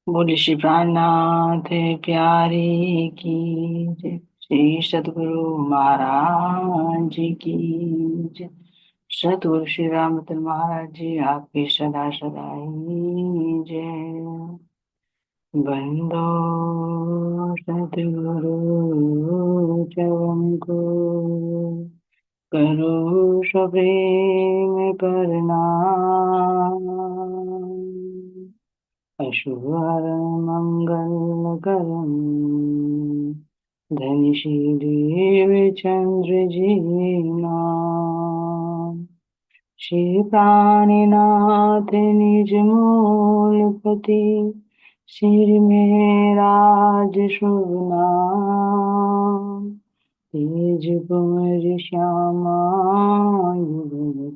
बोले श्री प्राणनाथ प्यारे की जय। श्री सदगुरु महाराज की जय। सतगुरु श्री रामचंद्र महाराज जी आपकी सदा सदा ही जय। बंदो सतगुरु चरण को करो सप्रेम प्रणाम। अशुभर मंगल करम धनिषी देव चंद्र जी नाम। श्री प्राणीनाथ निज मूलपति सिर में राज शुभ नाम। तेज कुमर श्यामा युगल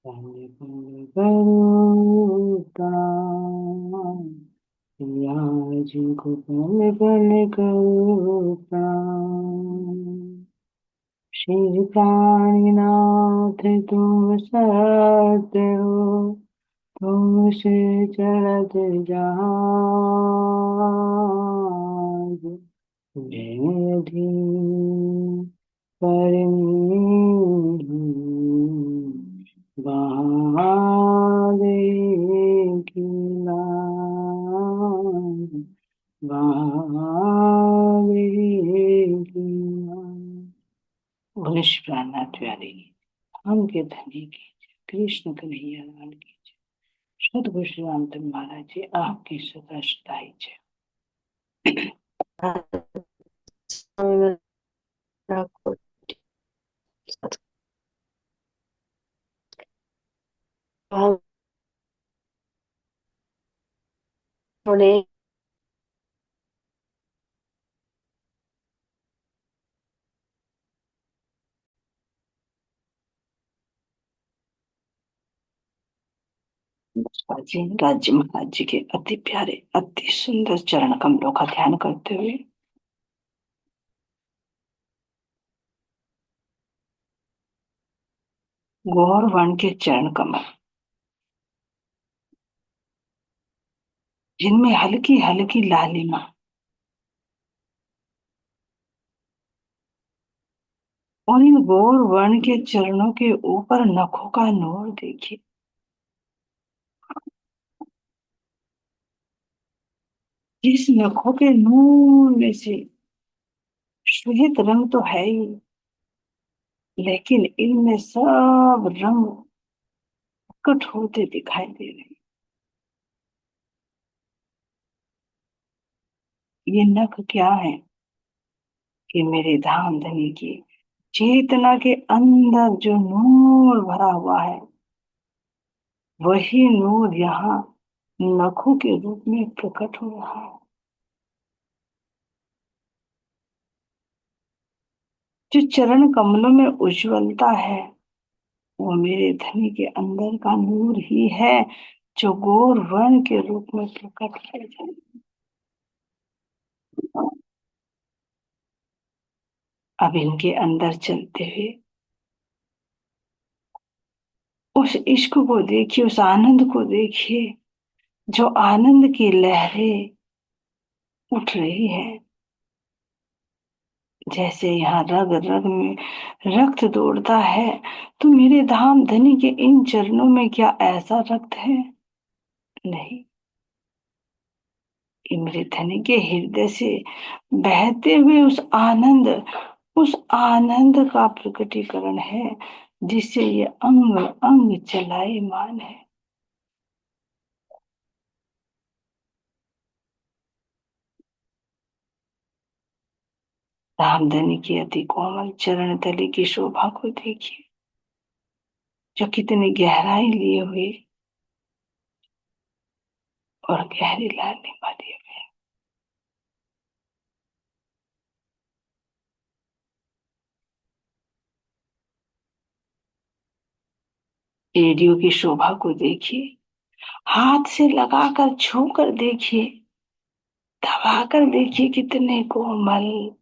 पल पल करो प्रणाम। पिया जी को पल पल करो प्रणाम। श्री प्राणीनाथ तुम सत्य हो, तुमसे चलत जहाज। जय धीम परमी बहावे की नाम। बहावे की नाम। बोले श्री प्राणनाथ प्यारे की हम के धनी की जय। कृष्ण कन्हैया लाल की जय। सतगुरु श्री रामचंद्र महाराज जी आपकी सदा सदाई जय। उन्हें जी राज्य महाराज जी के अति प्यारे अति सुंदर चरण कमलों का ध्यान करते हुए गौर वर्ण के चरण कमल जिनमें हल्की हल्की लालिमा, और इन गौर वर्ण के चरणों के ऊपर नखों का नूर देखिए। जिस नखों के नूर में से श्वेत रंग तो है ही, लेकिन इनमें सब रंग प्रकट होते दिखाई दे रहे हैं। ये नख क्या है कि मेरे धाम धनी की चेतना के अंदर जो नूर भरा हुआ है, वही नूर यहाँ नखों के रूप में प्रकट हो रहा है। जो चरण कमलों में उज्ज्वलता है, वो मेरे धनी के अंदर का नूर ही है, जो गौर वर्ण के रूप में प्रकट किया जाए। अब इनके अंदर चलते हुए उस इश्क को देखिए, उस आनंद को देखिए, जो आनंद की लहरें उठ रही है। जैसे यहाँ रग रग में रक्त दौड़ता है, तो मेरे धाम धनी के इन चरणों में क्या ऐसा रक्त है? नहीं, ये मेरे धनी के हृदय से बहते हुए उस आनंद का प्रकटीकरण है, जिससे ये अंग अंग चलायमान है। रामधनी की अति कोमल चरण तली की शोभा को देखिए, जो कितनी गहराई लिए हुए और गहरी लालिमा लिए हुए। एड़ियों की शोभा को देखिए, हाथ से लगाकर छू कर देखिए, दबाकर देखिए, कितने कोमल।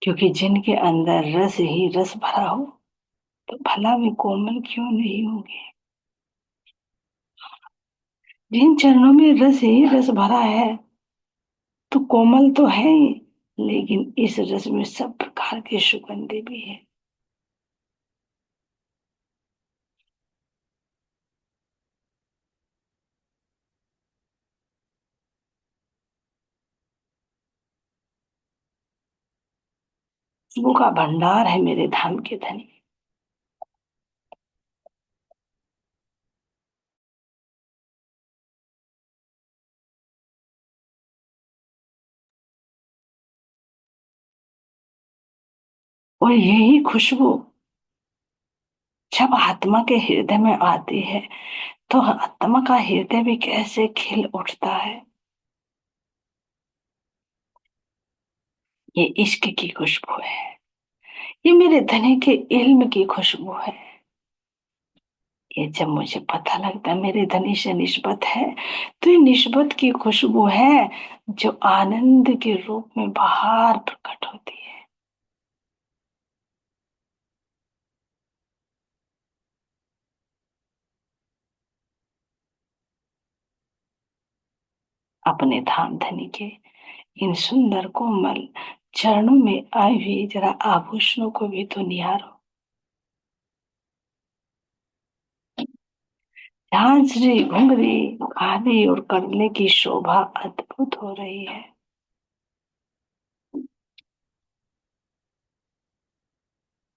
क्योंकि जिनके अंदर रस ही रस भरा हो, तो भला वे कोमल क्यों नहीं होंगे। जिन चरणों में रस ही रस भरा है, तो कोमल तो है ही, लेकिन इस रस में सब प्रकार के सुगंधे भी है। खुशबू का भंडार है मेरे धाम के धनी। और यही खुशबू जब आत्मा के हृदय में आती है, तो आत्मा का हृदय भी कैसे खिल उठता है। ये इश्क की खुशबू है, ये मेरे धनी के इल्म की खुशबू है। ये जब मुझे पता लगता है मेरे धनी से निस्बत है, तो ये निस्बत की खुशबू है, जो आनंद के रूप में बाहर प्रकट होती है। अपने धाम धनी के इन सुंदर कोमल चरणों में आई हुई जरा आभूषणों को भी तो निहारो। झांझरी, घुंघरी, खादी और करले की शोभा अद्भुत हो रही है।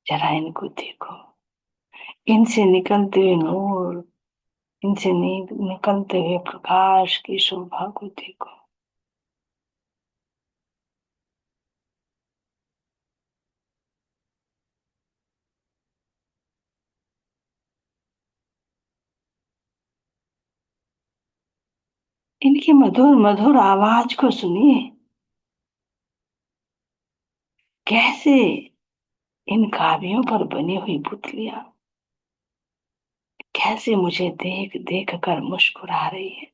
जरा इनको देखो, इनसे निकलते हुए नूर, इनसे निकलते हुए प्रकाश की शोभा को देखो। इनकी मधुर मधुर आवाज को सुनिए, कैसे इन काव्यों पर बनी हुई पुतलियां कैसे मुझे देख देख कर मुस्कुरा रही है,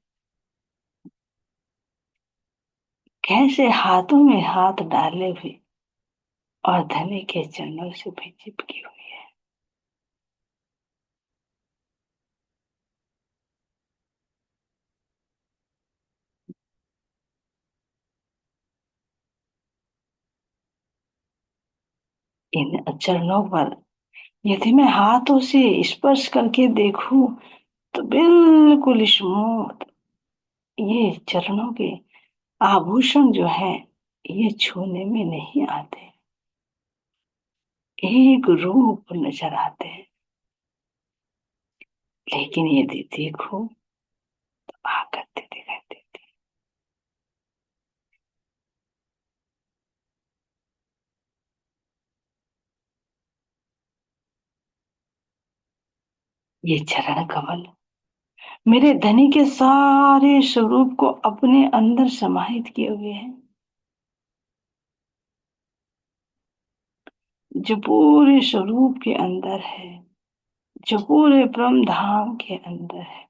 कैसे हाथों में हाथ डाले हुए और धनी के चरणों से भी चिपकी हुई है। इन चरणों पर यदि मैं हाथों से स्पर्श करके देखूं, तो बिल्कुल स्मूथ ये चरणों के आभूषण जो है, ये छूने में नहीं आते, एक रूप नजर आते हैं। लेकिन यदि देखो, आकृति दिखाई देती। ये चरण कमल मेरे धनी के सारे स्वरूप को अपने अंदर समाहित किए हुए हैं, जो पूरे स्वरूप के अंदर है, जो पूरे ब्रह्म धाम के अंदर है।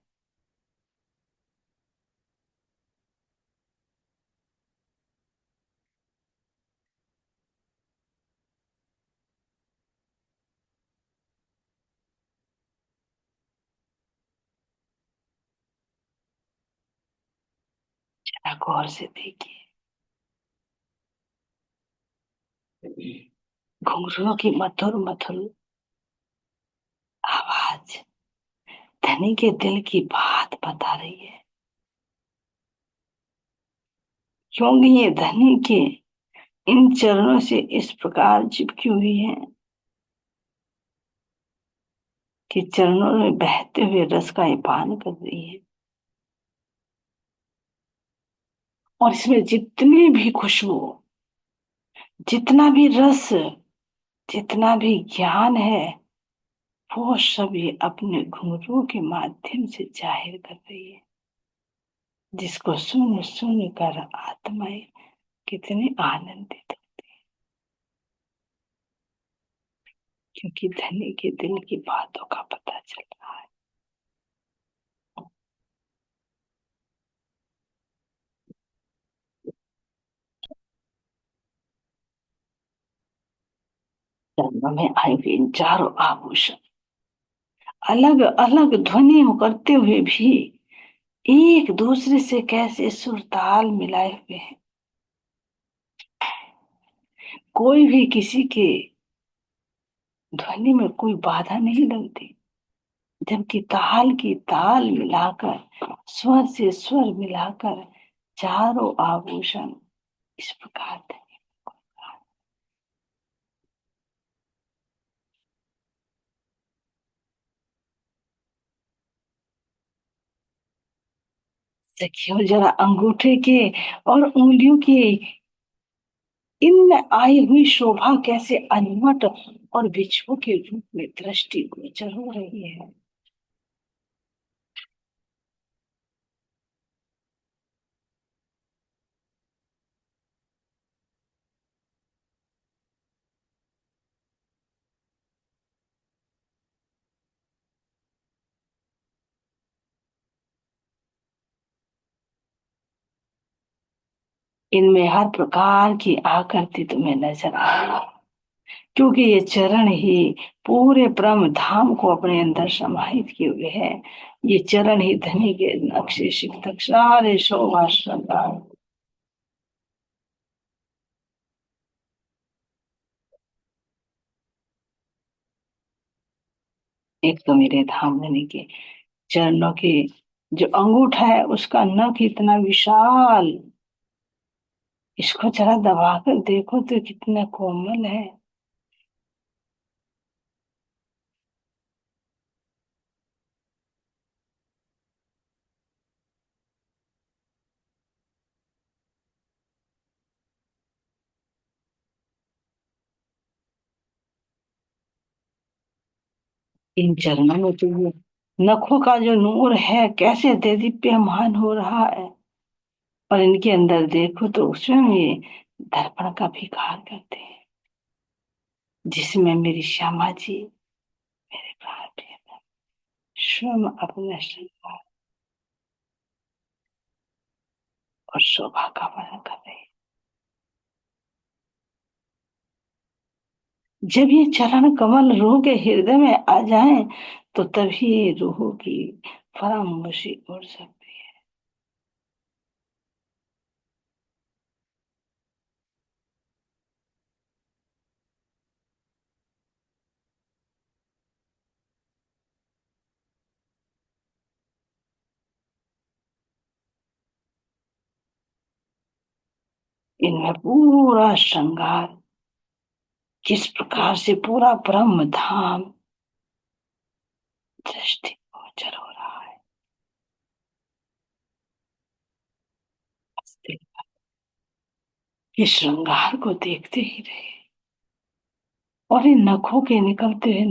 जरा गौर से देखिए, घुंघरूओं की मधुर मधुर आवाज धनी के दिल की बात बता रही है, क्योंकि ये धनी के इन चरणों से इस प्रकार चिपकी हुई है कि चरणों में बहते हुए रस का ये पान कर रही है। और इसमें जितनी भी खुशबू, जितना भी रस, जितना भी ज्ञान है, वो सब ये अपने घुंघरूओं के माध्यम से जाहिर कर रही है, जिसको सुन सुन कर आत्माएं कितनी आनंदित, क्योंकि धनी के दिल की बातों का पता चल रहा है। चरणों में आई हुई इन चारों आभूषण अलग अलग ध्वनि करते हुए भी एक दूसरे से कैसे सुर ताल मिलाए हुए हैं। कोई भी किसी के ध्वनि में कोई बाधा नहीं लगती, जबकि ताल की ताल मिलाकर, स्वर से स्वर मिलाकर चारों आभूषण इस प्रकार थे। देखियो जरा अंगूठे के और उंगलियों की इनमें आई हुई शोभा कैसे अनवट और बिच्छू के रूप में दृष्टि गोचर हो रही है। इनमें हर प्रकार की आकृति तुम्हें नजर आएगी, क्योंकि ये चरण ही पूरे ब्रह्म धाम को अपने अंदर समाहित किए हुए हैं। ये चरण ही धनी के नक्शे शिक्षक सारे शोभा श्रृंगार। एक तो मेरे धाम धनी के चरणों की जो अंगूठा है उसका नख इतना विशाल, इसको जरा दबाकर देखो तो कितना कोमल है। इन चरणों में तो ये नखों का जो नूर है कैसे देदीप्यमान हो रहा है, और इनके अंदर देखो तो स्वयं ये दर्पण का विकार करते हैं, जिसमें मेरी श्यामा जी, मेरे प्राण प्रियतम, स्वयं अपना श्रृंगार और शोभा का वर्णन कर रहे हैं। जब ये चरण कमल रूह के हृदय में आ जाएं, तो तभी रूह की फरामोशी उड़ सकती है। इनमें पूरा श्रृंगार किस प्रकार से पूरा ब्रह्म धाम दृष्टि गोचर हो रहा है। इस श्रृंगार को देखते ही रहे, और इन नखों के निकलते हुए